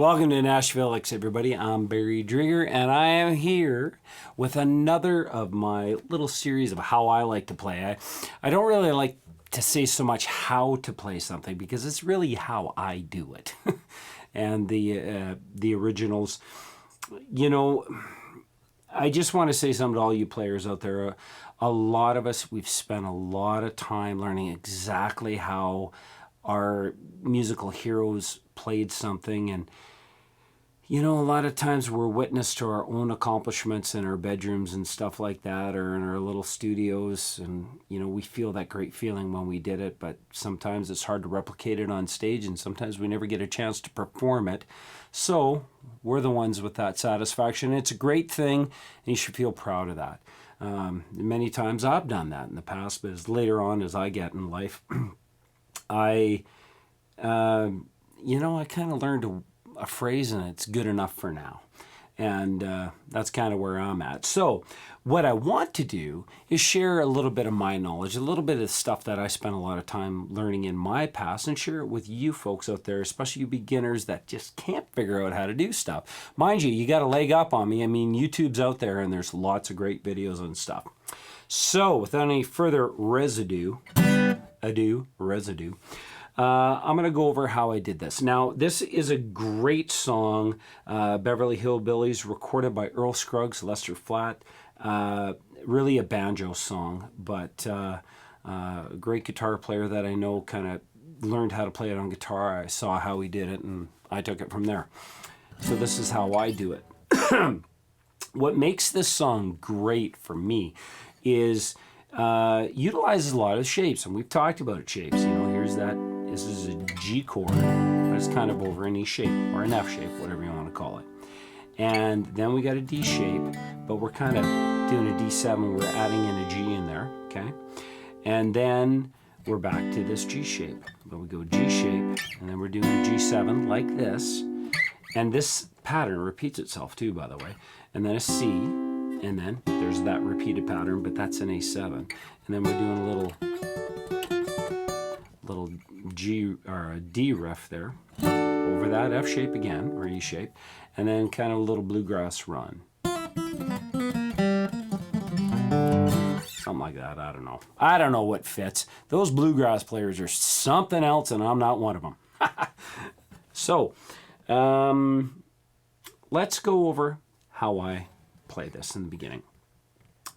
Welcome to Nashville, everybody. I'm Barry Drigger, and I am here with another of my little series of how I like to play. I don't really like to say so much how to play something because it's really how I do it. And the originals, I just want to say something to all you players out there. A lot of us, we've spent a lot of time learning exactly how our musical heroes played something, and a lot of times we're witness to our own accomplishments in our bedrooms and stuff like that, or in our little studios, and we feel that great feeling when we did it, but sometimes it's hard to replicate it on stage, and sometimes we never get a chance to perform it. So we're the ones with that satisfaction. It's a great thing, and you should feel proud of that. Many times I've done that in the past, but as later on as I get in life, I kind of learned a phrase, and it's good enough for now. And that's kind of where I'm at. So what I want to do is share a little bit of my knowledge, a little bit of stuff that I spent a lot of time learning in my past, and share it with you folks out there, especially you beginners that just can't figure out how to do stuff. Mind you got a leg up on me. I mean, YouTube's out there, and there's lots of great videos and stuff. So without any further residue, I'm going to go over how I did this. Now, this is a great song, Beverly Hillbillies, recorded by Scruggs, Lester Flatt. Really a banjo song, but a great guitar player that I know kind of learned how to play it on guitar. I saw how he did it, and I took it from there. So this is how I do it. What makes this song great for me is utilizes a lot of shapes, and we've talked about shapes. Here's that. This is a G chord, but it's kind of over an E shape or an F shape, whatever you want to call it. And then we got a D shape, but we're kind of doing a D7. We're adding in a G in there, okay? And then we're back to this G shape. But we go G shape, and then we're doing a G7 like this. And this pattern repeats itself too, by the way. And then a C, and then there's that repeated pattern, but that's an A7. And then we're doing a little G or a D riff there over that F shape again, or E shape, and then kind of a little bluegrass run. Something like that. I don't know. I don't know what fits. Those bluegrass players are something else, and I'm not one of them. So let's go over how I play this in the beginning.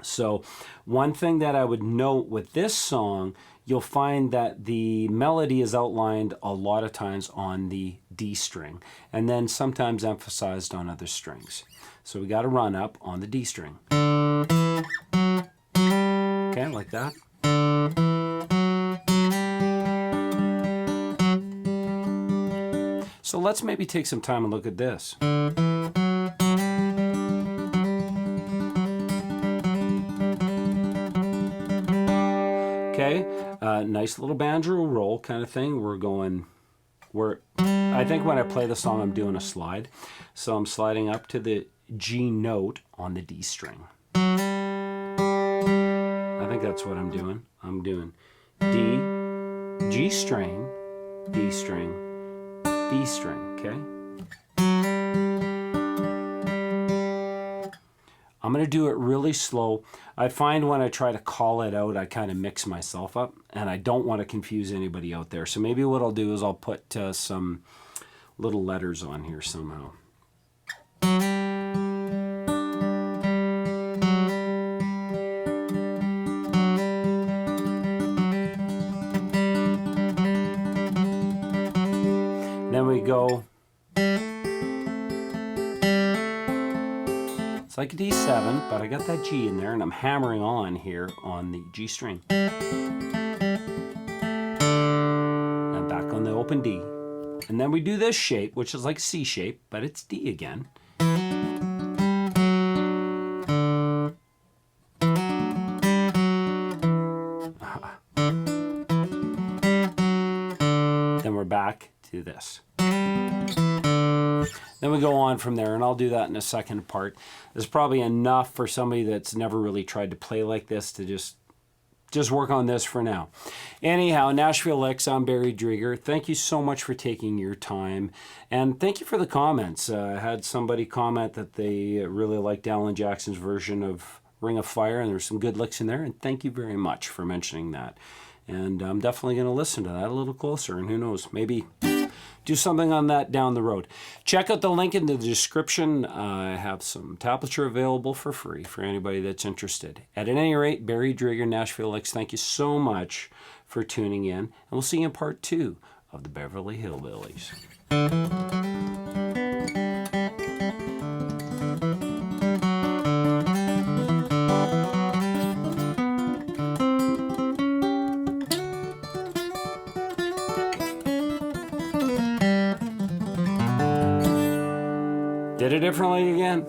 So one thing that I would note with this song, you'll find that the melody is outlined a lot of times on the D string, and then sometimes emphasized on other strings. So we got a run up on the D string. Okay, like that. So let's maybe take some time and look at this. Okay, nice little banjo roll kind of thing. I think when I play the song, I'm doing a slide. So I'm sliding up to the G note on the D string. I think that's what I'm doing. I'm doing D, G string, D string, B string, okay? I'm going to do it really slow. I find when I try to call it out, I kind of mix myself up, and I don't want to confuse anybody out there. So maybe what I'll do is I'll put some little letters on here somehow. Then we go. It's like a D7, but I got that G in there, and I'm hammering on here on the G string. And back on the open D. And then we do this shape, which is like C shape, but it's D again. Then we're back to this. Then we go on from there, and I'll do that in a second part. There's probably enough for somebody that's never really tried to play like this to just just work on this for now. Anyhow, Nashville Licks, I'm Barry Drieger. Thank you so much for taking your time. And thank you for the comments. I had somebody comment that they really liked Alan Jackson's version of Ring of Fire, and there's some good licks in there. And thank you very much for mentioning that. And I'm definitely going to listen to that a little closer. And who knows, maybe do something on that down the road. Check out the link in the description. I have some tablature available for free for anybody that's interested. At any rate, Barry Drieger, Nashville Licks, thank you so much for tuning in. And we'll see you in part 2 of the Beverly Hillbillies. Did it differently again?